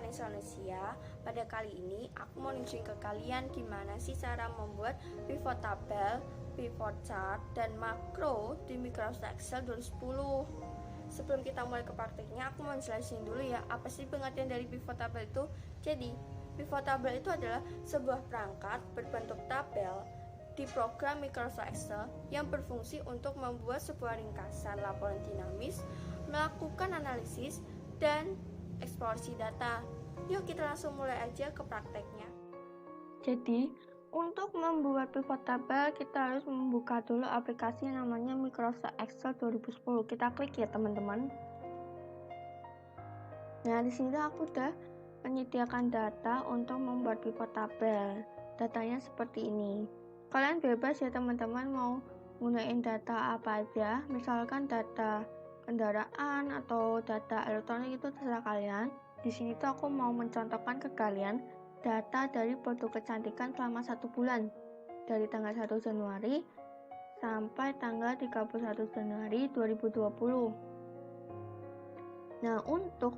Indonesia. Pada kali ini aku mau nunjukin ke kalian gimana sih cara membuat pivot table, pivot chart, dan makro di Microsoft Excel 2010. Sebelum kita mulai ke prakteknya, aku mau jelasin dulu ya apa sih pengertian dari pivot table itu. Jadi pivot table itu adalah sebuah perangkat berbentuk tabel di program Microsoft Excel yang berfungsi untuk membuat sebuah ringkasan laporan dinamis, melakukan analisis, dan eksplorasi data. Yuk kita langsung mulai aja ke prakteknya. Jadi, untuk membuat pivot table, kita harus membuka dulu aplikasi yang namanya Microsoft Excel 2010. Kita klik ya teman-teman. Nah, di sini aku udah menyediakan data untuk membuat pivot table. Datanya seperti ini. Kalian bebas ya teman-teman mau gunain data apa aja, misalkan data kendaraan atau data elektronik, itu terserah kalian. Di sini tuh aku mau mencontohkan ke kalian data dari produk kecantikan selama 1 bulan, dari tanggal 1 Januari sampai tanggal 31 Januari 2020. Nah, untuk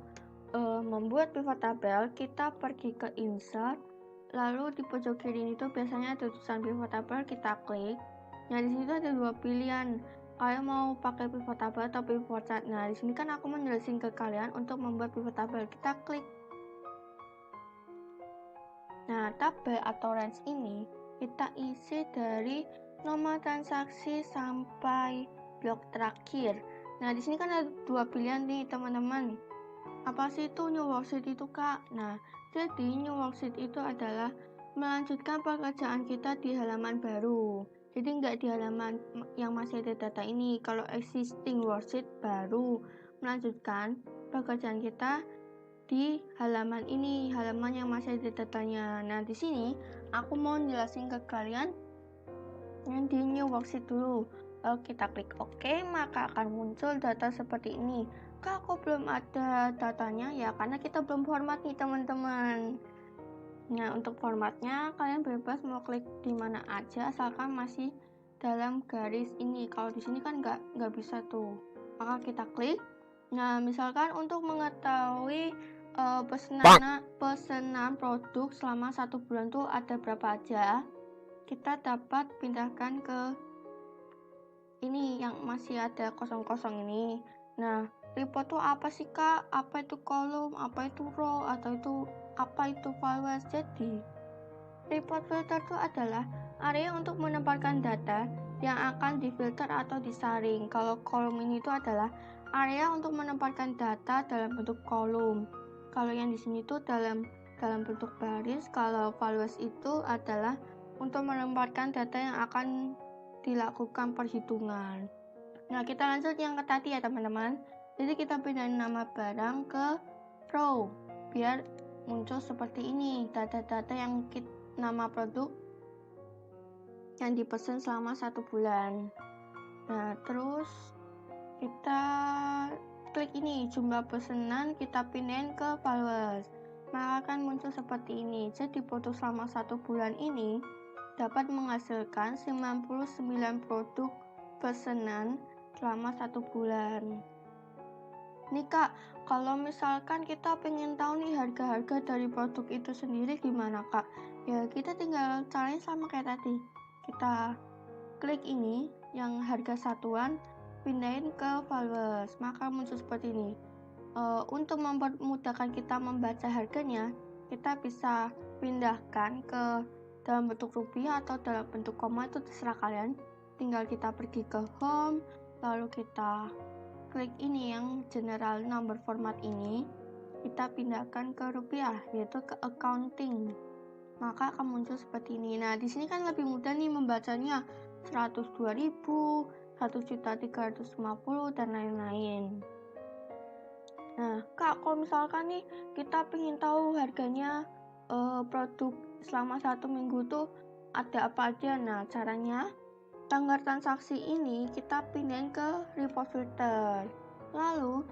membuat pivot table, kita pergi ke insert, lalu di pojok kiri itu biasanya ada tulisan pivot table, kita klik. Nah, di sini ada dua pilihan. Kalian mau pakai pivot table atau pivot chart. Nah, di sini kan aku menjelaskan ke kalian untuk membuat pivot table. Kita klik. Nah, tabel atau range ini kita isi dari nomor transaksi sampai blok terakhir. Nah, di sini kan ada dua pilihan nih, teman-teman. Apa sih itu new worksheet itu, Kak? Nah, jadi new worksheet itu adalah melanjutkan pekerjaan kita di halaman baru. Jadi nggak di halaman yang masih ada data ini. Kalau existing worksheet baru melanjutkan pekerjaan kita di halaman ini, halaman yang masih ada datanya. Nah, di sini aku mau jelasin ke kalian yang di new worksheet dulu. Kita klik OK, maka akan muncul data seperti ini. Kak, kok belum ada datanya? Ya, karena kita belum format nih teman-teman. Nah, untuk formatnya kalian bebas mau klik di mana aja asalkan masih dalam garis ini. Kalau di sini kan nggak bisa tuh. Maka kita klik. Nah, misalkan untuk mengetahui pesanan produk selama 1 bulan tuh ada berapa aja, kita dapat pindahkan ke ini yang masih ada kosong-kosong ini. Nah, report itu apa sih, Kak? Apa itu kolom, apa itu row, atau itu apa itu values? Jadi, report filter itu adalah area untuk menempatkan data yang akan difilter atau disaring. Kalau kolom ini itu adalah area untuk menempatkan data dalam bentuk kolom. Kalau yang di sini itu dalam bentuk baris. Kalau values itu adalah untuk menempatkan data yang akan dilakukan perhitungan. Nah, kita lanjut yang ke tadi ya teman-teman. Jadi kita pindahin nama barang ke row biar muncul seperti ini, data-data yang nama produk yang dipesan selama 1 bulan. Nah, terus kita klik ini jumlah pesanan, kita pindahin ke values, maka akan muncul seperti ini. Jadi produk selama 1 bulan ini dapat menghasilkan 99 produk pesanan selama 1 bulan. Nih Kak, kalau misalkan kita pengen tahu nih harga-harga dari produk itu sendiri gimana Kak? Ya kita tinggal cariin sama kayak tadi. Kita klik ini yang harga satuan, pindahin ke values, maka muncul seperti ini. Untuk mempermudahkan kita membaca harganya, kita bisa pindahkan ke dalam bentuk rupiah atau dalam bentuk koma, itu terserah kalian. Tinggal kita pergi ke home, lalu kita klik ini yang general number format ini, kita pindahkan ke rupiah, yaitu ke accounting, maka akan muncul seperti ini. Nah, di sini kan lebih mudah nih membacanya, 102.000, 1.350.000 dan lain-lain. Nah, Kak, kalau misalkan nih kita pengen tahu harganya produk selama 1 minggu tuh ada apa aja. Nah, caranya tanggal transaksi ini kita pindahin ke report filter. Lalu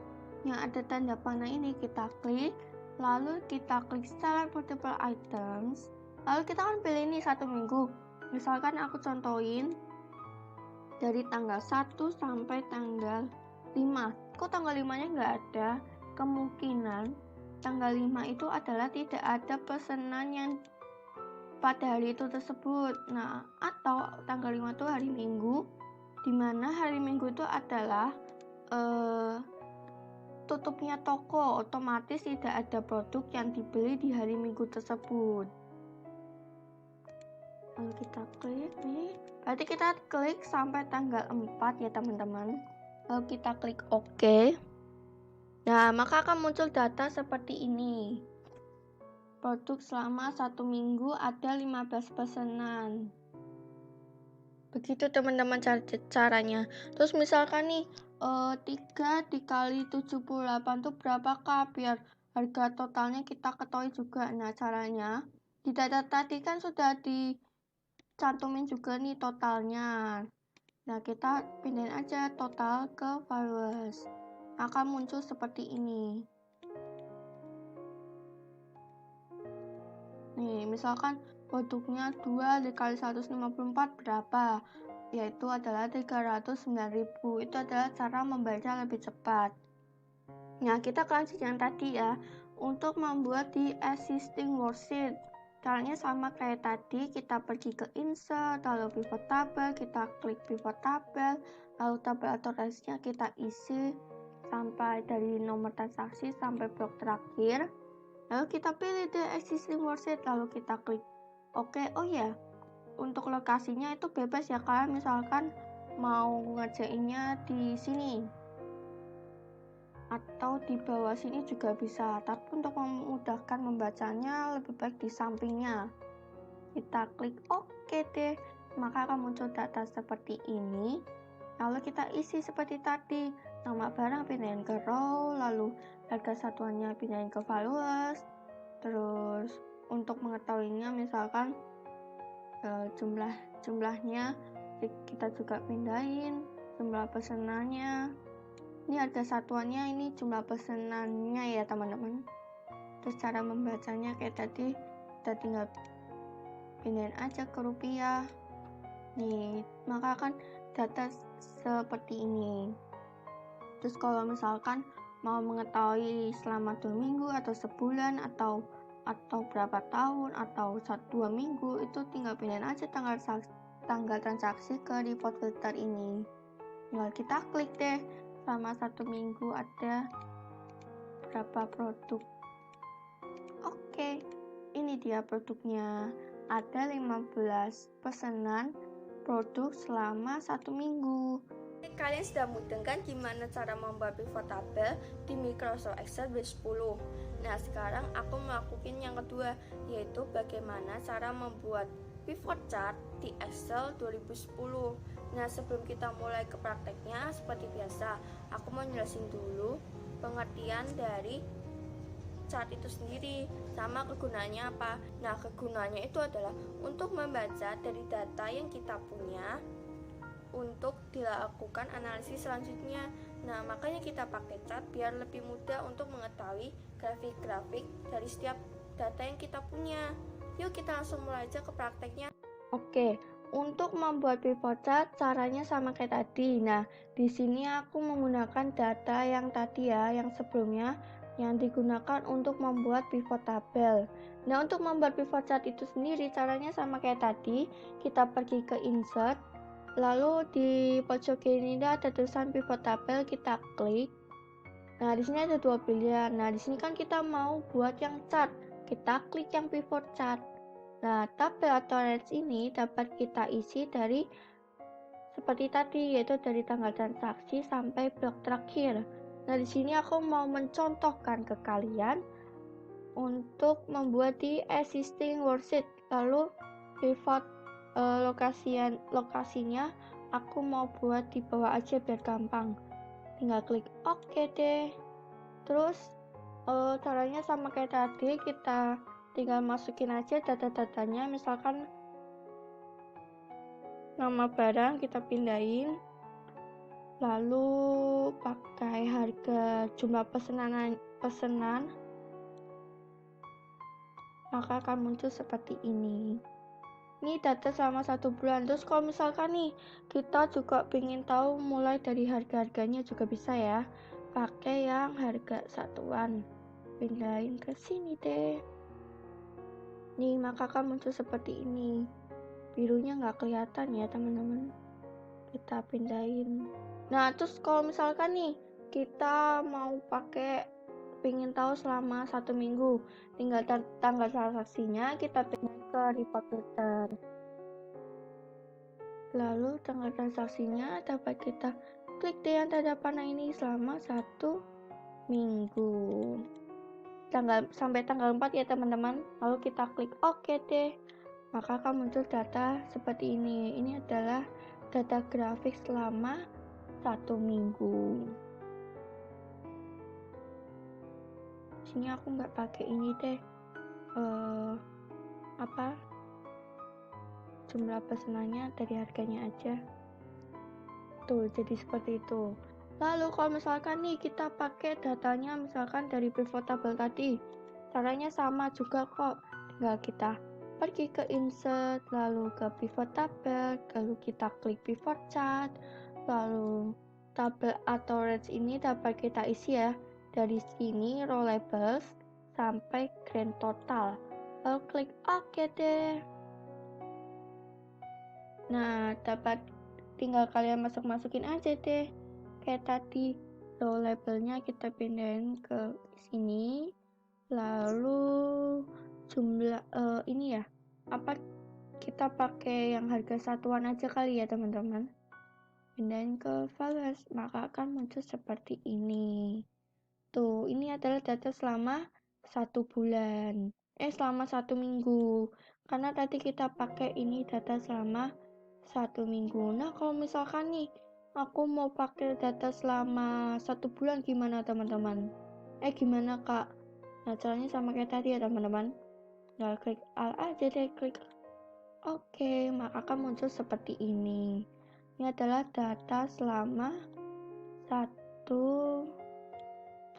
yang ada tanda panah ini kita klik, lalu kita klik select multiple items. Lalu kita kan pilih ini 1 minggu. Misalkan aku contohin dari tanggal 1 sampai tanggal 5. Kok tanggal 5-nya nggak ada? Kemungkinan tanggal 5 itu adalah tidak ada pesanan yang pada hari itu tersebut. Nah, atau tanggal 5 itu hari Minggu, di mana hari Minggu itu adalah tutupnya toko, otomatis tidak ada produk yang dibeli di hari Minggu tersebut. Lalu kita klik nih, berarti kita klik sampai tanggal 4 ya teman-teman. Lalu kita klik OK. Nah, maka akan muncul data seperti ini. Produk selama 1 minggu ada 15 pesanan. Begitu teman-teman caranya. Terus misalkan nih 3 dikali 78 itu berapakah, biar harga totalnya kita ketahui juga. Nah, caranya di data tadi kan sudah dicantumin juga nih totalnya. Nah, kita pindahin aja total ke followers. Akan muncul seperti ini. Nih, misalkan produknya 2 dikali 154 berapa? Yaitu adalah 309.000. Itu adalah cara membaca lebih cepat. Nah, kita lanjut yang tadi ya. Untuk membuat di existing worksheet, caranya sama kayak tadi. Kita pergi ke insert, lalu pivot table, kita klik pivot table, lalu tabel aturasinya kita isi sampai dari nomor transaksi sampai blok terakhir. Lalu kita pilih the existing worksheet, lalu kita klik OK. Oh ya, untuk lokasinya itu bebas ya, kalian misalkan mau ngerjainnya di sini atau di bawah sini juga bisa, tapi untuk memudahkan membacanya lebih baik di sampingnya. Kita klik OK deh, maka akan muncul data seperti ini. Lalu kita isi seperti tadi, nama barang pindahin ke row, lalu harga satuannya pindahin ke followers. Terus untuk mengetahuinya misalkan jumlahnya kita juga pindahin, jumlah pesanannya, ini harga satuannya, ini jumlah pesanannya ya teman-teman. Terus cara membacanya kayak tadi, kita tinggal pindahin aja ke rupiah. Nih, maka akan data seperti ini. Terus kalau misalkan mau mengetahui selama 2 minggu atau sebulan atau berapa tahun atau 1-2 minggu, itu tinggal pindahin aja tanggal transaksi ke report filter ini. Tinggal kita klik deh, selama 1 minggu ada berapa produk. Oke, ini dia produknya. Ada 15 pesanan produk selama 1 minggu. Kalian sudah mudeng kan gimana cara membuat pivot table di Microsoft Excel 2010. Nah, sekarang aku melakukan yang kedua, yaitu bagaimana cara membuat pivot chart di Excel 2010. Nah, sebelum kita mulai ke prakteknya, seperti biasa, aku mau jelasin dulu pengertian dari chart itu sendiri sama kegunaannya apa. Nah, kegunaannya itu adalah untuk membaca dari data yang kita punya untuk dilakukan analisis selanjutnya. Nah, makanya kita pakai chart biar lebih mudah untuk mengetahui grafik-grafik dari setiap data yang kita punya. Yuk kita langsung mulai aja ke prakteknya. Oke, untuk membuat pivot chart caranya sama kayak tadi. Nah, di sini aku menggunakan data yang tadi ya, yang sebelumnya yang digunakan untuk membuat pivot table. Nah, untuk membuat pivot chart itu sendiri caranya sama kayak tadi. Kita pergi ke insert, lalu di pojok kiri ini ada tulisan pivot table, kita klik. Nah, di sini ada 2 pilihan. Nah, di sini kan kita mau buat yang chart, kita klik yang pivot chart. Nah, tabel atau range ini dapat kita isi dari seperti tadi, yaitu dari tanggal transaksi sampai blok terakhir. Nah, di sini aku mau mencontohkan ke kalian untuk membuat di existing worksheet. Lalu pivot lokasinya aku mau buat di bawah aja biar gampang. Tinggal klik OK deh. Terus caranya sama kayak tadi, kita tinggal masukin aja data-datanya. Misalkan nama barang kita pindahin, lalu pakai harga jumlah pesanan, maka akan muncul seperti ini. Ini data selama 1 bulan. Terus kalau misalkan nih kita juga pengen tahu mulai dari harga-harganya juga bisa ya, pakai yang harga satuan. pindahin ke sini deh. Nih, maka akan muncul seperti ini. Birunya nggak kelihatan ya teman-teman. Kita pindahin. Nah, terus kalau misalkan nih kita mau pengen tahu selama 1 minggu, tinggal tanggal transaksinya kita pindah ke report filter. Lalu tanggal transaksinya dapat kita klik deh yang tanda panah ini selama 1 minggu. Sampai tanggal 4 ya teman-teman. Lalu kita klik OK deh. Maka akan muncul data seperti ini. Ini adalah data grafik selama 1 minggu. Sini aku nggak pakai ini deh. Jumlah pesanannya dari harganya aja. Tuh, jadi seperti itu. Lalu kalau misalkan nih kita pakai datanya misalkan dari pivot table tadi, caranya sama juga kok. Tinggal kita pergi ke insert, lalu ke pivot table, lalu kita klik pivot chart, lalu tabel atau range ini dapat kita isi ya. Dari sini row labels sampai grand total. Lalu klik OK deh. Nah, tinggal kalian masukin aja deh. Kayak tadi, row labelnya kita pindahin ke sini. Lalu jumlah ini ya. Kita pakai yang harga satuan aja kali ya, teman-teman. Pindahin ke values, maka akan muncul seperti ini. Tuh, ini adalah data selama 1 bulan. Selama 1 minggu. Karena tadi kita pakai ini data selama 1 minggu. Nah, kalau misalkan nih aku mau pakai data selama 1 bulan gimana teman-teman? Gimana kak? Nah, caranya sama kayak tadi ya teman-teman. Nah, klik Alt aja deh, klik OK, maka akan muncul seperti ini. Ini adalah data selama 1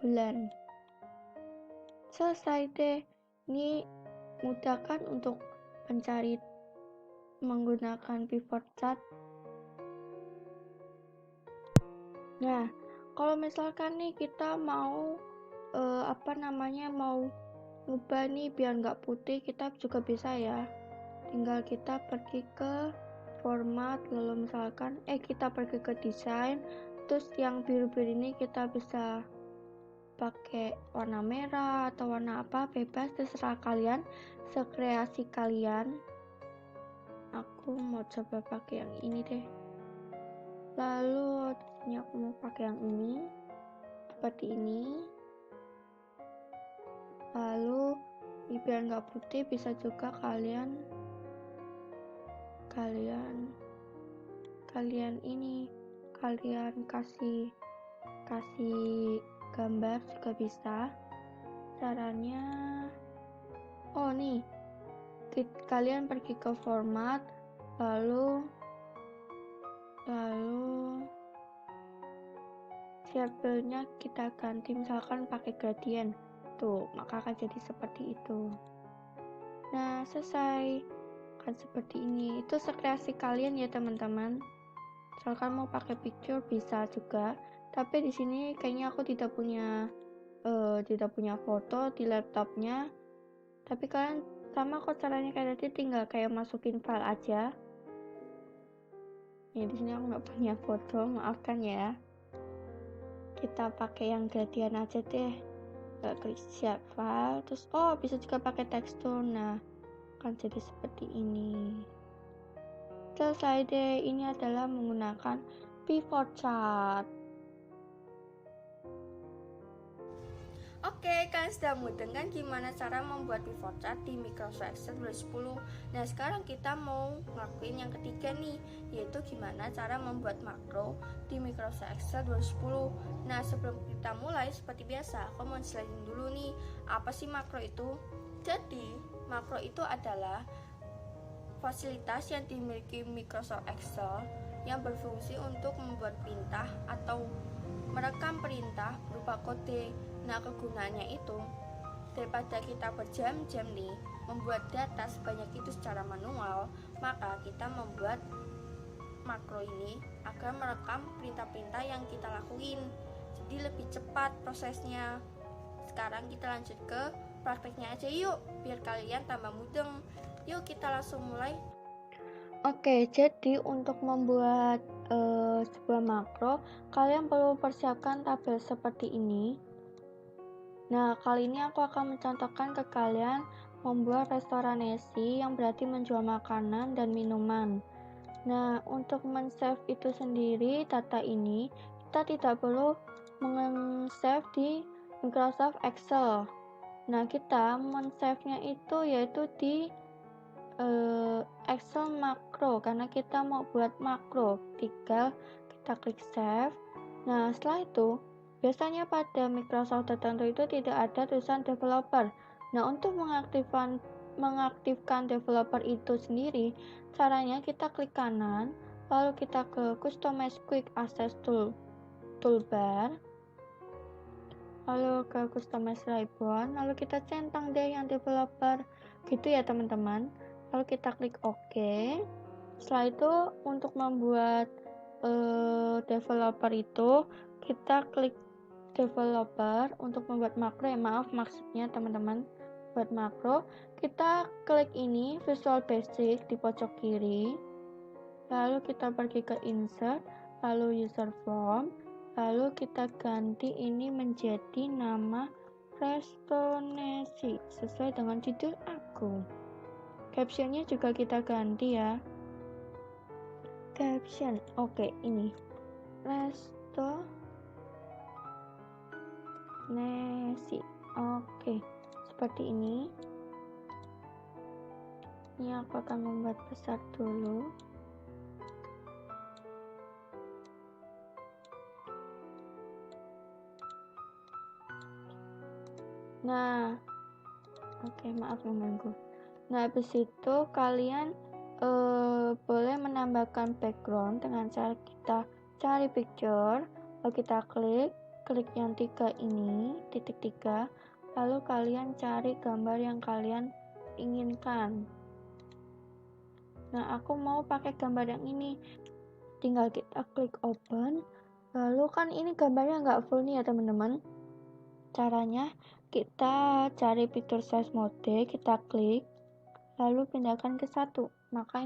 bulan. Selesai deh. Ini mudah kan untuk mencari menggunakan pivot chart. Nah, kalau misalkan nih kita mau mau ngubah nih biar nggak putih, kita juga bisa ya. Tinggal kita pergi ke format, lalu misalkan kita pergi ke desain, terus yang biru-biru ini kita bisa pakai warna merah atau warna apa, bebas, terserah kalian, sekreasi kalian. Aku mau coba pakai yang ini deh. Lalu disini aku mau pakai yang ini, seperti ini. Lalu biar nggak putih bisa juga kalian kasih gambar juga bisa. Caranya nih kalian pergi ke format, lalu labelnya kita ganti misalkan pakai gradient. Tuh, maka akan jadi seperti itu. Nah, selesai. Kan seperti ini. Itu sekreasi kalian ya teman-teman. Misalkan mau pakai picture bisa juga. Tapi di sini kayaknya aku tidak punya foto di laptopnya. Tapi kalian sama kok caranya kayak tadi, tinggal kayak masukin file aja. Ya di sini aku nggak punya foto, maafkan ya. Kita pakai yang gradient aja deh. Klik share file, terus bisa juga pakai tekstur. Nah, akan jadi seperti ini. Selesai deh. Ini adalah menggunakan pivot chart. Oke, kalian sudah mudah kan gimana cara membuat pivot chart di Microsoft Excel 2010. Nah, sekarang kita mau ngelakuin yang ketiga nih, yaitu gimana cara membuat makro di Microsoft Excel 2010. Nah, sebelum kita mulai, seperti biasa, aku mau jelasin dulu nih, apa sih makro itu? Jadi, makro itu adalah fasilitas yang dimiliki Microsoft Excel yang berfungsi untuk membuat perintah atau merekam perintah berupa kode. Nah, kegunaannya itu, daripada kita berjam-jam nih membuat data sebanyak itu secara manual, maka kita membuat makro ini agar merekam perintah-perintah yang kita lakuin. Jadi lebih cepat prosesnya. sekarang kita lanjut ke prakteknya aja yuk, biar kalian tambah mudeng. Yuk kita langsung mulai. Oke, jadi untuk membuat sebuah makro, kalian perlu persiapkan tabel seperti ini. Nah, kali ini aku akan mencontohkan ke kalian membuat restoran nasi yang berarti menjual makanan dan minuman. Nah, untuk men-save itu sendiri, data ini, kita tidak perlu men-save di Microsoft Excel. Nah, kita men-save-nya itu yaitu di Excel makro, karena kita mau buat makro. Tinggal kita klik save. Nah, setelah itu, biasanya pada Microsoft tertentu itu tidak ada tulisan developer. Nah, untuk mengaktifkan developer itu sendiri, caranya kita klik kanan, lalu kita ke Customize Quick Access Toolbar, lalu ke Customize Ribbon, lalu kita centang deh yang developer, gitu ya teman-teman. Lalu kita klik OK. Setelah itu, untuk membuat developer itu, kita klik developer untuk membuat makro ya, maksudnya teman-teman buat makro, kita klik ini Visual Basic di pojok kiri, lalu kita pergi ke insert, lalu user form, lalu kita ganti ini menjadi nama Restonesi sesuai dengan judul aku. Captionnya juga kita ganti ya, caption. Oke, ini Restonesi. Oke, seperti ini. Ini aku akan membuat besar dulu. Nah, oke, maaf mengganggu. Nah, habis itu kalian boleh menambahkan background dengan cara kita cari picture, lalu kita klik yang 3 ini, titik 3, lalu kalian cari gambar yang kalian inginkan. Nah, aku mau pakai gambar yang ini. Tinggal kita klik open, lalu kan ini gambarnya nggak full nih ya teman-teman. Caranya kita cari picture size mode, kita klik, lalu pindahkan ke 1, maka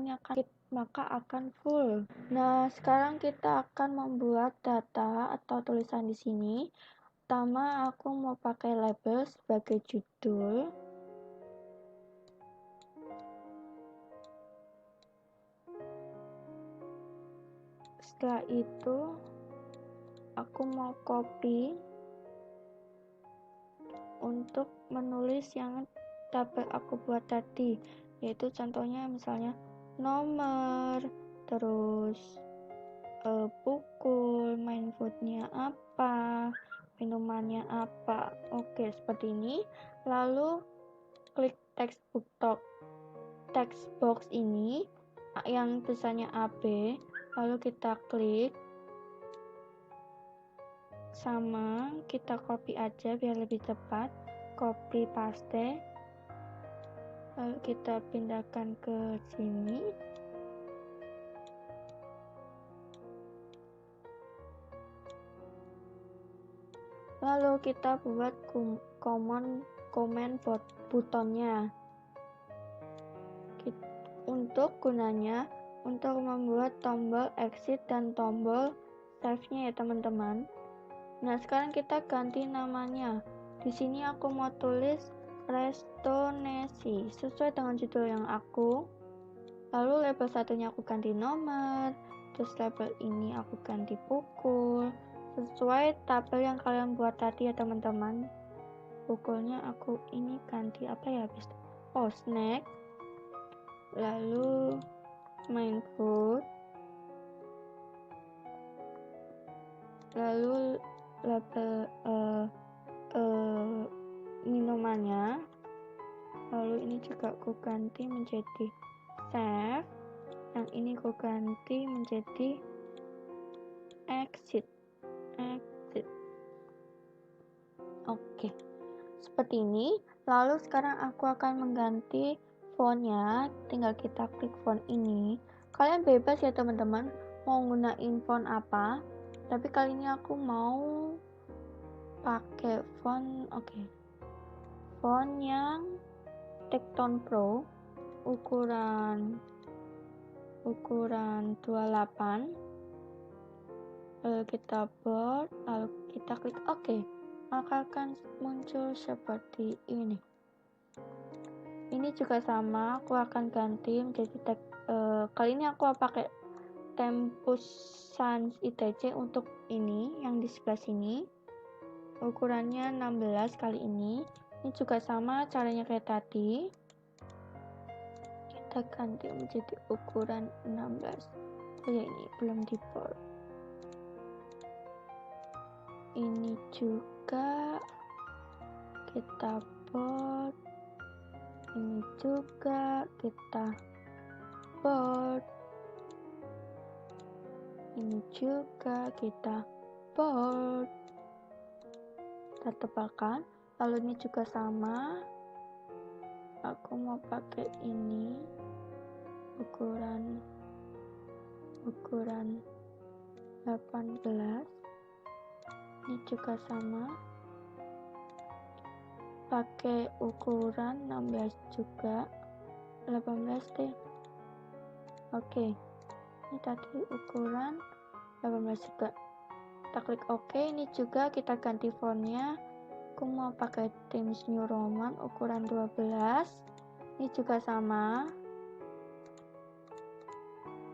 akan full. Nah, sekarang kita akan membuat data atau tulisan di sini. Pertama, aku mau pakai label sebagai judul. Setelah itu, aku mau copy untuk menulis yang tabel aku buat tadi, yaitu contohnya misalnya nomor, terus pukul, main foodnya apa, minumannya apa. Oke, seperti ini. Lalu klik text box ini yang tulisannya AB, lalu kita klik sama, kita copy aja biar lebih cepat, copy paste, lalu kita pindahkan ke sini. Lalu kita buat comment buttonnya. Untuk gunanya, untuk membuat tombol exit dan tombol save-nya ya teman-teman. Nah, sekarang kita ganti namanya. Di sini aku mau tulis Restonesi sesuai dengan judul yang aku. Lalu label satunya aku ganti nomor, terus label ini aku ganti pukul, sesuai tabel yang kalian buat tadi ya teman-teman. Pukulnya aku ini ganti apa ya guys? Oh, snack. Lalu main food. Lalu label minumannya. Lalu ini juga aku ganti menjadi save. Yang ini aku ganti menjadi exit. Oke, seperti ini. Lalu sekarang aku akan mengganti fontnya. Tinggal kita klik font ini. Kalian bebas ya teman-teman mau gunain font apa, tapi kali ini aku mau pakai font font yang Tecton Pro ukuran 28, lalu kita bold, lalu kita klik OK, maka akan muncul seperti ini. Ini juga sama, aku akan ganti menjadi kali ini aku pakai Tempus Sans ITC untuk ini yang di sebelah sini, ukurannya 16 kali ini. Ini juga sama caranya kayak tadi, kita ganti menjadi ukuran 16. Oh ya, ini belum di bold. Ini juga kita bold, ini juga kita bold, ini juga kita bold, kita tebalkan. Lalu ini juga sama, aku mau pakai ini ukuran 18, ini juga sama, pakai ukuran 16 juga, 18 deh. Oke, ini tadi ukuran 18 juga, kita klik OK. Ini juga kita ganti fontnya, aku mau pakai Times New Roman ukuran 12, ini juga sama,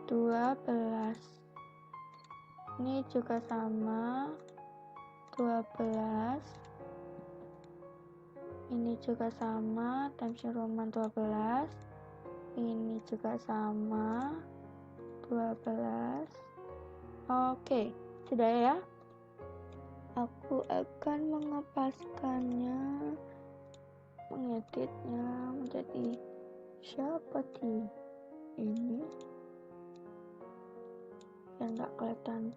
12, ini juga sama, 12, ini juga sama, Times New Roman 12, ini juga sama, 12. Oke, sudah ya. Aku akan mengepaskannya, mengeditnya menjadi seperti ini, biar nggak kelihatan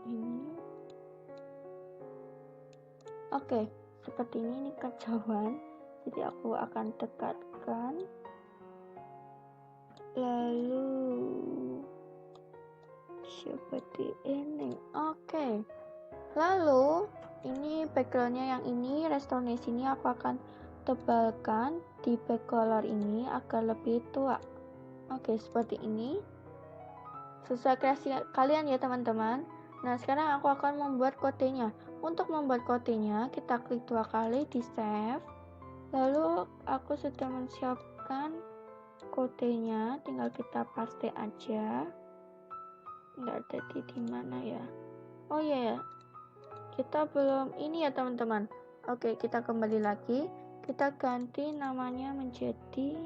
ini. Oke, seperti ini kacauan, jadi aku akan dekatkan, lalu seperti ini. Oke, lalu ini backgroundnya yang ini, restorasi ini aku akan tebalkan di back color ini agar lebih tua. Oke, seperti ini, sesuai kreasi kalian ya teman-teman. Nah, sekarang aku akan membuat kodenya. Untuk membuat kodenya, kita klik 2 kali di save, lalu aku sudah menyiapkan kodenya, tinggal kita paste aja. Nggak ada di mana ya. Oh iya ya, kita belum ini ya teman-teman. Oke, kita kembali lagi, kita ganti namanya menjadi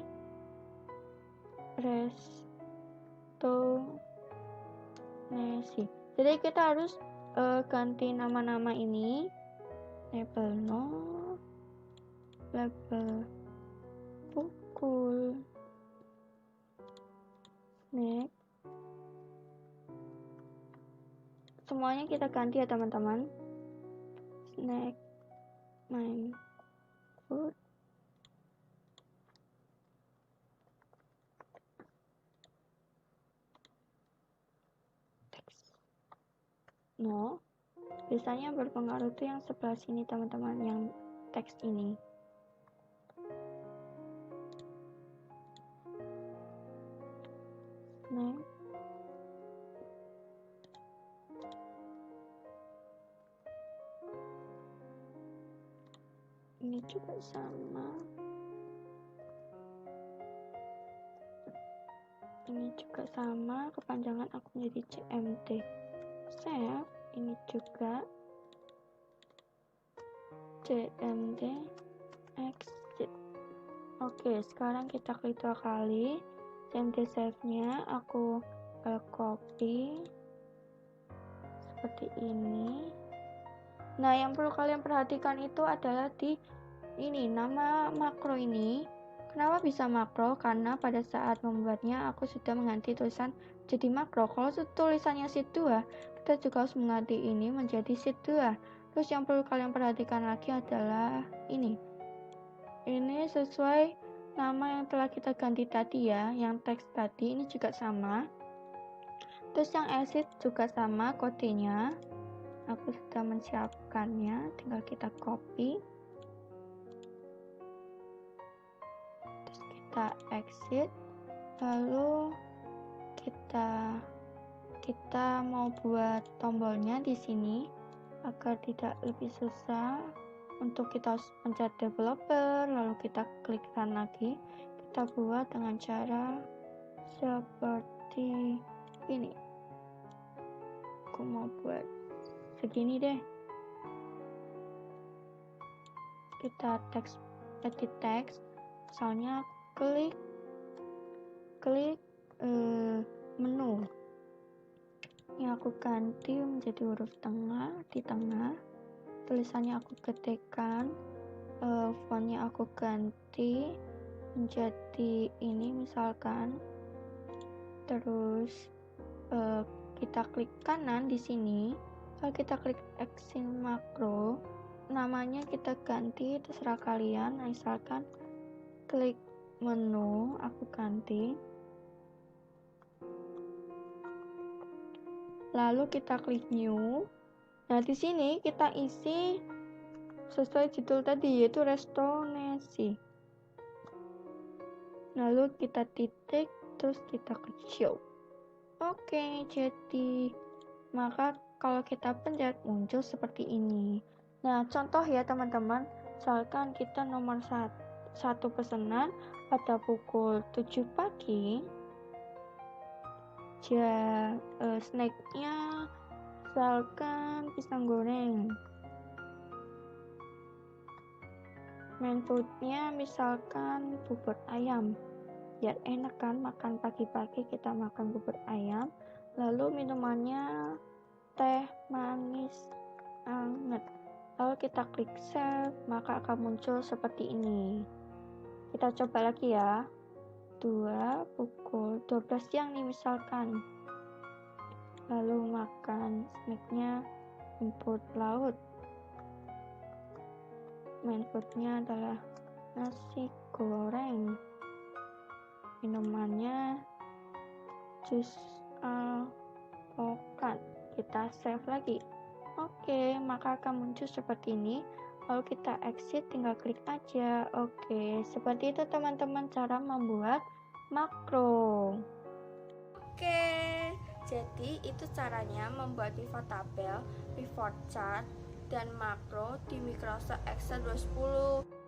restorasi. Jadi kita harus ganti nama-nama ini, label no, label pukul, snack, semuanya kita ganti ya teman-teman. Snack, my food, text. No, biasanya berpengaruh tuh yang sebelah sini teman-teman, yang teks ini. Snack, ini juga sama, ini juga sama, kepanjangan aku menjadi CMT. Save, ini juga CMT, exit. Oke, sekarang kita klik 2 kali, CMT save-nya aku copy seperti ini. Nah, yang perlu kalian perhatikan itu adalah di ini, nama makro ini. Kenapa bisa makro? Karena pada saat membuatnya aku sudah mengganti tulisan jadi makro. Kalau tulisannya sheet 2, kita juga harus mengganti ini menjadi sheet 2. Terus yang perlu kalian perhatikan lagi adalah ini. Ini sesuai nama yang telah kita ganti tadi ya, yang teks tadi ini juga sama. Terus yang exit juga sama kodenya. Aku sudah menyiapkannya, tinggal kita copy. kita exit, lalu kita mau buat tombolnya di sini agar tidak lebih susah. Untuk kita pencet developer, lalu kita klik run lagi. Kita buat dengan cara seperti ini. Aku mau buat segini deh. Kita edit text, misalnya klik menu. Ini aku ganti menjadi huruf tengah di tengah. Tulisannya aku ketikkan, fontnya aku ganti menjadi ini misalkan. Terus kita klik kanan di sini, lalu kita klik exit makro, namanya kita ganti terserah kalian, misalkan klik menu, aku ganti. Lalu kita klik new. Nah, di sini kita isi sesuai judul tadi, yaitu restonasi. Lalu kita titik, terus kita klik show. Oke, jadi maka kalau kita pencet muncul seperti ini. Nah, contoh ya teman-teman, misalkan kita nomor satu pesanan pada pukul 7 pagi. Snacknya misalkan pisang goreng. Main foodnya misalkan bubur ayam. Biar enak kan makan pagi-pagi, kita makan bubur ayam. Lalu minumannya teh manis anget. Lalu kita klik save, maka akan muncul seperti ini. Kita coba lagi ya. Pukul 12 siang nih misalkan. Lalu makan snacknya rumput laut. Main foodnya adalah nasi goreng. Minumannya jus alpukat. Kita save lagi. Oke, maka akan muncul seperti ini. Lalu kita exit, tinggal klik aja. Oke, seperti itu teman-teman cara membuat makro. Oke, jadi itu caranya membuat pivot tabel, pivot chart, dan makro di Microsoft Excel 2010.